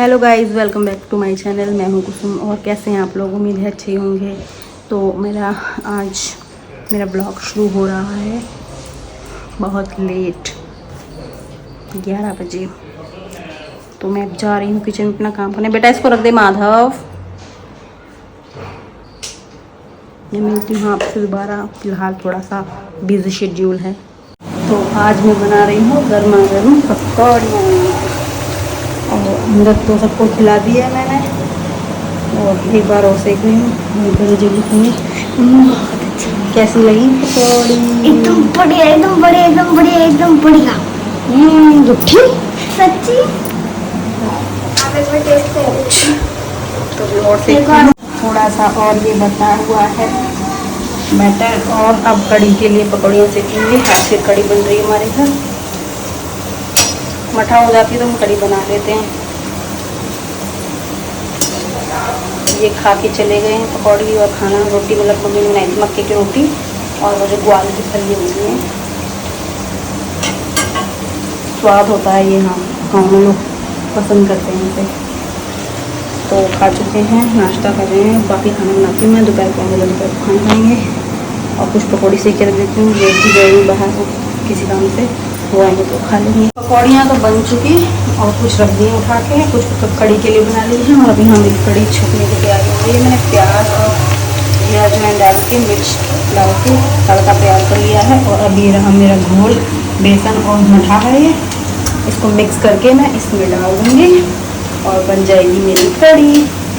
Hello guys, welcome back to my channel. मैं हूं कुसुम और कैसे हैं आप लोग। उम्मीद है अच्छे होंगे। तो आज मेरा ब्लॉग शुरू हो रहा है बहुत लेट, 11 बजे। तो मैं जा रही हूँ किचन में अपना काम करने। बेटा इसको रख दे माधव। मैं मिलती हूँ आपसे दोबारा। फिलहाल थोड़ा सा बिजी शेड्यूल है। तो आज मैं बना रही हूँ गर्मा गर्म पकौड़ियाँ और अंदर तो सबको खिला दिया है मैंने और एक बार और सेक रही हूँ। कैसी लगी पकौड़ी? एकदम बढ़िया, एकदम बढ़िया, एकदम बढ़िया, एकदम बढ़िया। झूठी सच्ची। आप एक बार टेस्ट करो। तो और सेक थोड़ा सा और ये बचा हुआ है बैटर। और अब कड़ी के लिए पकौड़ियाँ सेकेंगे। आज फिर कड़ी बन रही है हमारे घर। मठा हो जाती है तो हम कड़ी बना लेते हैं। ये खा के चले गए हैं पकौड़ी और खाना। रोटी मतलब मम्मी ने बनाई थी मक्के की रोटी और वो जो ग्वाल की फली होती है। स्वाद होता है ये। हाँ, हम लोग पसंद करते हैं इसे। तो खा चुके हैं, नाश्ता कर रहे हैं। बाकी खाना बनाती हूँ मैं। दोपहर को हम लोग दोपहर को खाना खाएंगे और कुछ पकौड़ी सेक के रख देती हूँ। ये भी गई बाहर किसी काम से, वो आएंगे तो खा लेंगे। पकौड़ियाँ तो बन चुकी और कुछ रख दी उठा के, कुछ तो कड़ी के लिए बना ली है। और अभी हम कड़ी छुपने की तैयारी हो रही है। मैंने प्याज और जीरा अजवाइन डाल के, मिर्च डाल के तड़का तैयार कर लिया है। और अभी रहा मेरा घोल, बेसन और मठा है ये। इसको मिक्स करके मैं इसमें डाल दूँगी और बन जाएगी मेरी कड़ी।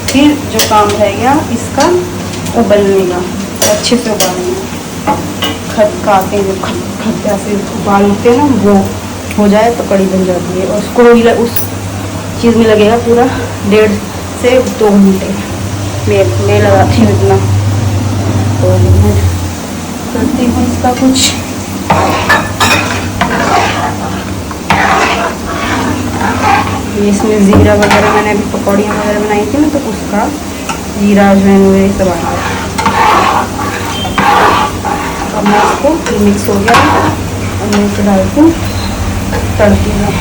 फिर जो काम रह गया इसका उबलने का, अच्छे से उबालना। खदकाते जो खदका से उबालते हैं ना, वो हो जाए तो कड़ी बन जाती है। और उसको उस चीज़ में लगेगा पूरा 1.5 से 2 घंटे। मैं लगाती हूँ इतना। तो मैं करती हूँ इसका कुछ। इसमें ज़ीरा वगैरह मैंने अभी पकौड़ियाँ वगैरह बनाई थी ना, तो उसका जीरा अजवाइन वगैरह सब आ गया। अब मैं इसको मिक्स हो गया और मैं इसे डालती हूँ तड़के में।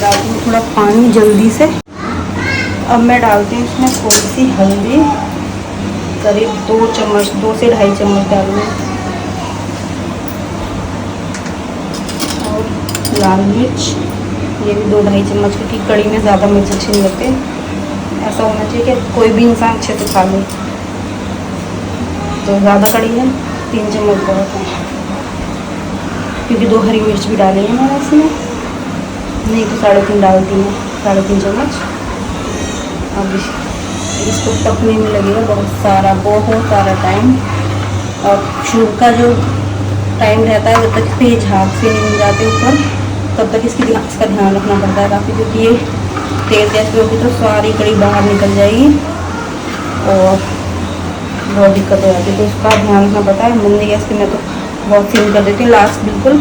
डालती हूँ थोड़ा पानी जल्दी से। अब मैं डालती हूँ इसमें थोड़ी सी हल्दी, करीब 2 चम्मच, 2 से 2.5 चम्मच डालूँगी। और लाल मिर्च ये भी 2-2.5 चम्मच, क्योंकि कड़ी में ज़्यादा मिर्च अच्छे नहीं लगते। ऐसा होना चाहिए कि कोई भी इंसान अच्छे से खा ले। तो ज़्यादा कड़ी है, 3 चम्मच बहुत है, क्योंकि 2 हरी मिर्च भी डालेंगे मैंने इसमें। नहीं तो 3.5 डालती हैं, 3.5 चम्मच। अब इसको पकने में लगेगा बहुत सारा टाइम। और शुरू का जो टाइम रहता है, जब तक इसके ये झाग से नहीं बन जाते ऊपर, तब तक इसका ध्यान रखना पड़ता है काफ़ी। क्योंकि ये तेल गैस पे होगी तो सारी कड़ी बाहर निकल जाएगी और बहुत दिक्कत हो जाती है। तो इसका ध्यान रखना पड़ता है। मंदी गैस पे मैं तो बहुत सीम कर देती हूँ लास्ट बिल्कुल,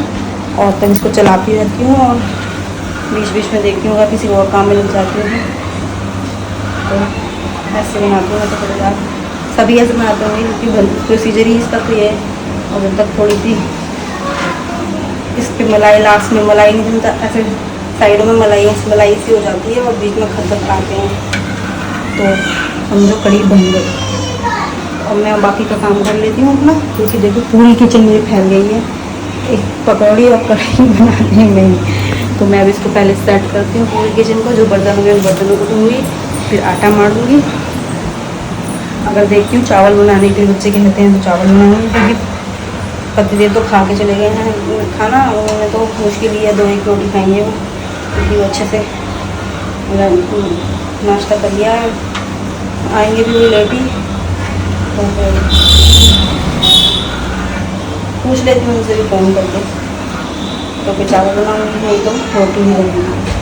और तब इसको चलाती रहती हूँ और बीच बीच में देखती हूँ किसी और काम में लग जाती हूँ। तो ऐसे बनाती हूँ। तो फिर सभी ऐसे बनाते होंगे, क्योंकि प्रोसीजर ही इसका तो ये है। और जब तक थोड़ी सी इस पर मलाई, लास्ट में मलाई नहीं जमता, ऐसे साइडों में मलाई सी हो जाती है और बीच में खदकाते हैं, तो समझो कड़ी बन गई। और मैं बाकी का काम कर लेती हूँ अपना, क्योंकि देखो पूरी किचन मेरी फैल गई है एक पकौड़ी और कड़ी बनाने में। तो मैं अभी इसको पहले सेट करती हूँ पूरी किचन को। जो बर्तन होंगे उन बर्तनों को धोऊँगी, फिर आटा मार दूँगी। अगर देखती हूँ चावल बनाने के लिए बच्चे कहते हैं तो चावल बनाऊँगी, क्योंकि पति देव तो खा के चले गए हैं खाना। उन्होंने तो मुश्किल ही है 2-1 रोटी खाई है वो, क्योंकि वो अच्छे से नाश्ता कर लिया है। आएंगे भी वही लेट ही। तो फिर पूछ लेती हूँ उनसे भी फ़ोन करके, तो फिर चावल बनाऊँगी, नहीं तो रोटी ही बनाऊँगी।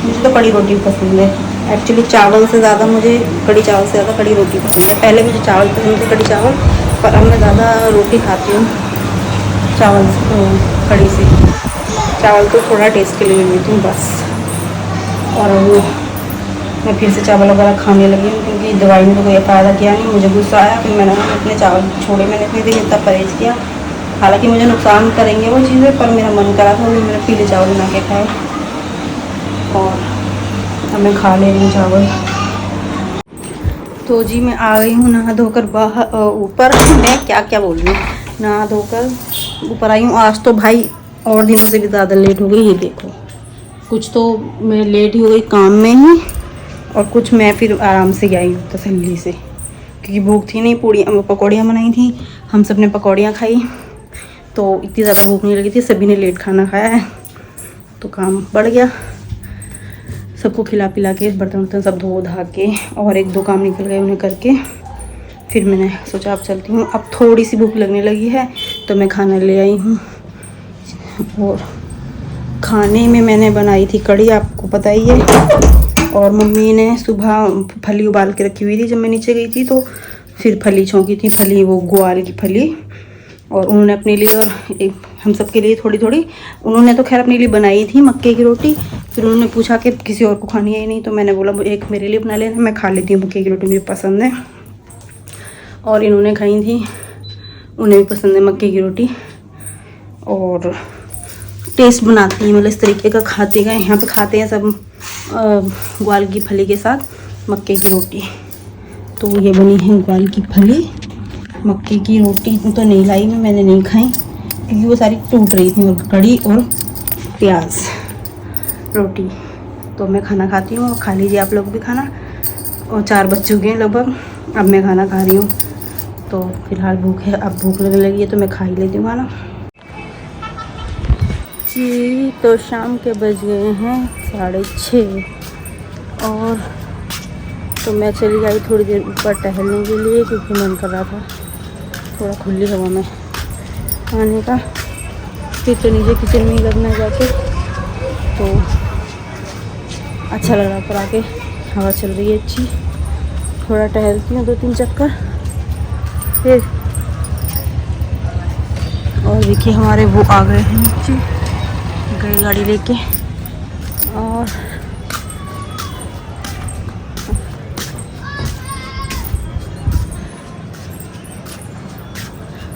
मुझे तो कड़ी रोटी पसंद है एक्चुअली, चावल से ज़्यादा मुझे कड़ी चावल से ज़्यादा कड़ी रोटी पसंद है। पहले मुझे चावल पसंद थे, कड़ी चावल, पर अब मैं ज़्यादा रोटी खाती हूँ। चावल कड़ी से चावल तो थोड़ा टेस्ट के लिए ले लेती हूँ बस। और वो मैं फिर से चावल वगैरह खाने लगी हूँ क्योंकि दवाई में तो कोई फ़ायदा किया नहीं। मुझे गुस्सा आया, फिर मैंने अपने चावल छोड़े। मैंने इतनी देर इतना परहेज़ किया, हालांकि मुझे नुकसान करेंगे वो चीज़ें, पर मेरा मन करा था मैंने पीले चावल बना के खाए। और अब मैं खा ले रही हूँ चावल। तो जी मैं आ गई हूँ नहा धोकर बाहर ऊपर। मैं क्या क्या बोल रही हूँ, नहा धोकर ऊपर आई हूँ। आज तो भाई और दिनों से भी ज़्यादा लेट हो गई। ये देखो, कुछ तो मैं लेट ही हो गई काम में ही, और कुछ मैं फिर आराम से गई हूँ तसल्ली से, क्योंकि भूख थी नहीं। पकौड़ियाँ बनाई थी, हम सब ने पकौड़ियाँ खाई, तो इतनी ज़्यादा भूख नहीं लगी थी। सभी ने लेट खाना खाया है तो काम बढ़ गया। सबको खिला पिला के बर्तन वर्तन सब धो धा के, और एक दो काम निकल गए उन्हें करके, फिर मैंने सोचा अब चलती हूँ। अब थोड़ी सी भूख लगने लगी है तो मैं खाना ले आई हूँ। और खाने में मैंने बनाई थी कड़ी, आपको पता ही है। और मम्मी ने सुबह फली उबाल के रखी हुई थी जब मैं नीचे गई थी, तो फिर फली छौंकी थी, फली वो ग्वार की फली। और उन्होंने अपने लिए और एक हम सब के लिए थोड़ी थोड़ी, उन्होंने तो खैर अपने लिए बनाई थी मक्के की रोटी। फिर उन्होंने पूछा कि किसी और को खानी है या नहीं, तो मैंने बोला एक मेरे लिए बना लेना, मैं खा लेती हूँ मक्के की रोटी, मुझे पसंद है। और इन्होंने खाई थी, उन्हें भी पसंद है मक्के की रोटी। और टेस्ट बनाती हैं, मतलब इस तरीके का खाते गए। यहाँ पे खाते हैं सब ग्वार की फली के साथ मक्के की रोटी। तो ये बनी है ग्वार की फली। मक्के की रोटी तो नहीं लाई मैंने नहीं खाई क्योंकि वो सारी टूट रही थी, और कड़ी और प्याज रोटी। तो मैं खाना खाती हूँ, खा लीजिए आप लोग भी खाना। और 4 बज चुके हैं लगभग, अब मैं खाना खा रही हूँ। तो फिलहाल भूख है, अब भूख लगने लगी है तो मैं खा ही लेती हूँ खाना जी। तो शाम के बज गए हैं 6:30, और तो मैं चली आई थोड़ी देर ऊपर टहलने के लिए, क्योंकि मन कर रहा था थोड़ा खुली हवा में आने का। फिर तो नीचे किचन में ही लगना है जाके, तो अच्छा लग रहा पर आके, हवा चल रही है अच्छी। थोड़ा टहलती हूँ 2-3 चक्कर फिर। और देखिए हमारे वो आ गए हैं नीचे, गई गाड़ी लेके। और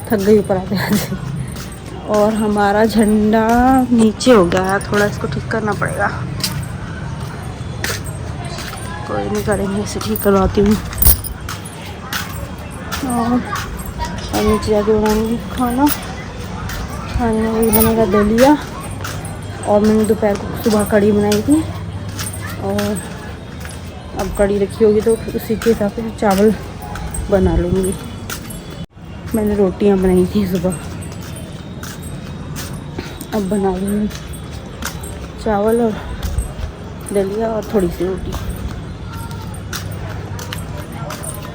थक गई ऊपर आते आते। और हमारा झंडा नीचे हो गया है, थोड़ा इसको ठीक करना पड़ेगा। कोई नहीं, करेंगे, इसे ठीक करवाती हूँ। और नीचे जाके बनाऊंगी खाना। खाने में वही बनेगा दलिया, और मैंने दोपहर को सुबह कड़ी बनाई थी, और अब कड़ी रखी होगी तो उसी के हिसाब से चावल बना लूँगी। मैंने रोटियां बनाई थी सुबह, अब बना लूँगी चावल और दलिया और थोड़ी सी रोटी।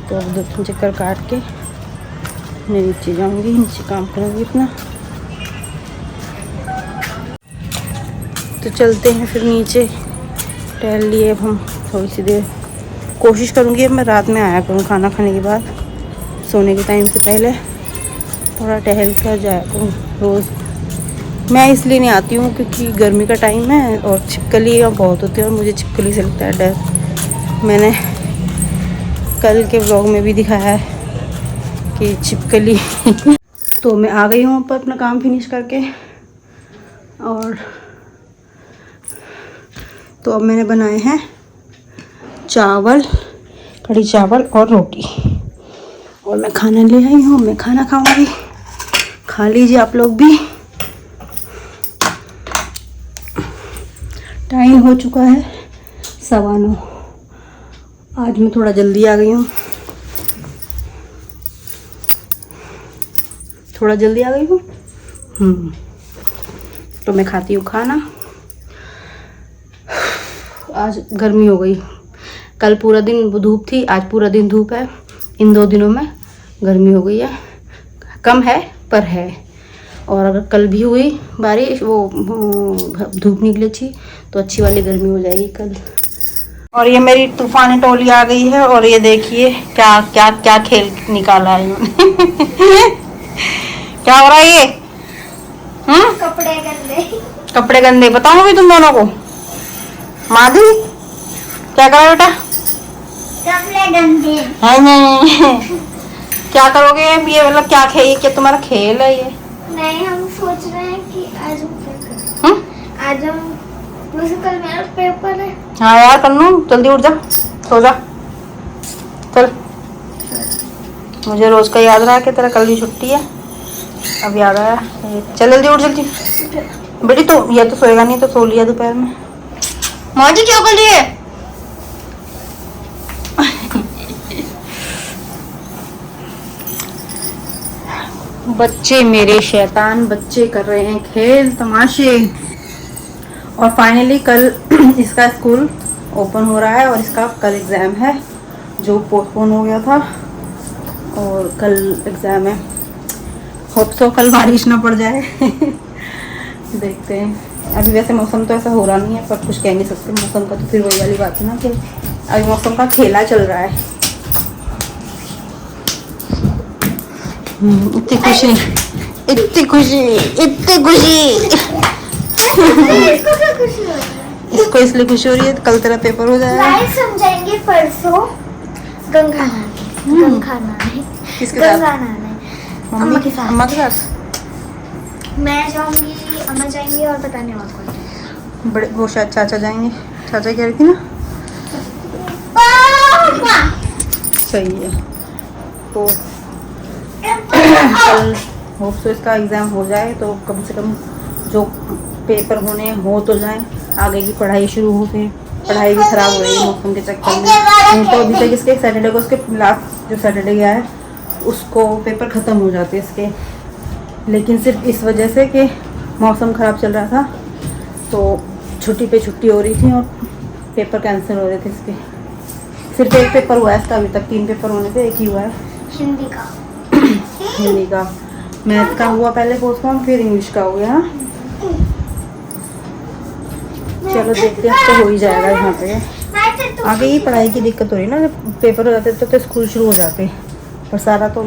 तो अब 2-3 चक्कर काट के मैं नीचे जाऊँगी, नीचे काम करूँगी अपना। तो चलते हैं फिर नीचे, टहल लिए अब हम थोड़ी सी देर। कोशिश करूँगी अब मैं रात में आया करूँ खाना खाने के बाद, सोने के टाइम से पहले थोड़ा टहल कर जाया करूँ रोज़। मैं इसलिए नहीं आती हूँ क्योंकि गर्मी का टाइम है और छिपकली बहुत होती है, और मुझे छिपकली से लगता है डर। मैंने कल के व्लॉग में भी दिखाया है कि छिपकली तो मैं आ गई हूँ ऊपर अपना काम फिनिश करके। और तो अब मैंने बनाए हैं चावल, कड़ी चावल और रोटी, और मैं खाना ले आई हूँ। मैं खाना खाऊंगी, खा लीजिए आप लोग भी। टाइम हो चुका है 9:15। आज मैं थोड़ा जल्दी आ गई हूँ, तो मैं खाती हूँ खाना। आज गर्मी हो गई, कल पूरा दिन धूप थी, आज पूरा दिन धूप है। इन 2 दिनों में गर्मी हो गई है, कम है पर है। और अगर कल भी हुई बारिश, वो धूप निकली अच्छी, तो अच्छी वाली गर्मी हो जाएगी कल। और ये मेरी तूफानी टोली आ गई है, और ये देखिए क्या क्या क्या खेल निकाला है इन्होंने क्या हो रहा है ये? कपड़े गंदे। कपड़े गंदे बताऊंगी तुम दोनों को। माधु क्या करो बेटा? कपड़े गंदे। है नहीं क्या करोगे ये? मतलब क्या खेल, क्या तुम्हारा खेल है ये? नहीं, हम सोच रहे हैं कि आज हम क्या करें। आज हम म्यूजिकल मेरा पेपर है। हाँ यार कर लूँ, जल्दी उठ जा, सो जा, चल। मुझे रोज का याद रहा कि तेरा कल भी छुट्टी है, अब याद आया। चल जल्दी उठ जल्दी बेटी। तो ये तो सोएगा नहीं, तो सो लिया दोपहर में। मौजी क्या कर लिए? बच्चे मेरे शैतान बच्चे कर रहे हैं खेल तमाशे। और फाइनली कल इसका स्कूल ओपन हो रहा है और इसका कल एग्ज़ाम है जो पोस्टपोन हो गया था, और कल एग्ज़ाम है। होप सो कल बारिश ना पड़ जाए देखते हैं। अभी वैसे मौसम तो ऐसा हो रहा नहीं है, पर कुछ कह नहीं सकते मौसम का, तो फिर वही वाली बात है ना कि अभी मौसम का खेला चल रहा है। इतनी खुशी, इतनी खुशी, इतनी खुशी इसको क्या खुशी हो रही है? इसको इसलिए खुशी हो रही है कल तेरा पेपर हो जाएगा। लाइव समझाएंगे परसों गंगा नहाने। गंगा नहाने। किसके गंगा साथ? नहाने। मम्मी के साथ? अम्मा के साथ? मैं जाऊंगी, अम्मा जाएंगी और पता नहीं और कौन। बड़े वो शायद चाचा जाएंगे, चाचा कह रही थी ना। पापा। सही है। तो कल होप सो इसका एग्ज़ाम हो जाए तो कम से कम जो पेपर होने हो तो जाए, आगे की पढ़ाई शुरू हो। फिर पढ़ाई भी ख़राब हो रही है मौसम के चक्कर में। नहीं तो अभी तक इसके सैटरडे को, उसके लास्ट जो सैटरडे गया है उसको पेपर ख़त्म हो जाते हैं इसके, लेकिन सिर्फ इस वजह से कि मौसम ख़राब चल रहा था तो छुट्टी पे छुट्टी हो रही थी और पेपर कैंसिल हो रहे थे इसके। सिर्फ एक पेपर हुआ है इसका, अभी तक 3 पेपर होने थे, एक ही हुआ है हिंदी का। हिंदी का। मैथ का हुआ पहले पोस्टपोन, फिर इंग्लिश का हो गया। चलो देखते हैं, तो हो ही जाएगा यहाँ पे। आगे ही पढ़ाई की दिक्कत हो रही है ना, जब पेपर हो जाते तो स्कूल शुरू हो जाते, पर सारा तो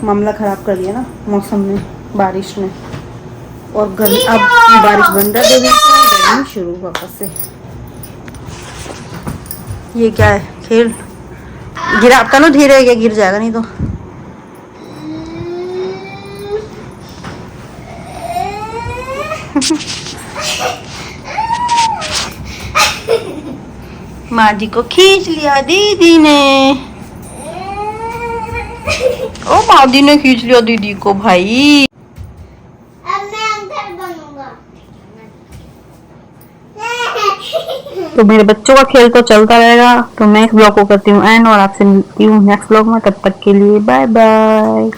मामला ख़राब कर दिया ना मौसम ने, बारिश ने। और गर्मी, अब बारिश बंद है, गर्मी शुरू वापस से। ये क्या है खेल? गिरा आपका ना, धीरे गिर जाएगा नहीं तो। मादी को खींच लिया दीदी ने। ओ मादी ने खींच लिया दीदी को भाई। अब मैं अंदर बनूंगा। तो मेरे बच्चों का खेल तो चलता रहेगा। तो मैं इस ब्लॉग को करती हूँ एंड, और आपसे मिलती हूँ नेक्स्ट ब्लॉग में। तब तक के लिए बाय बाय।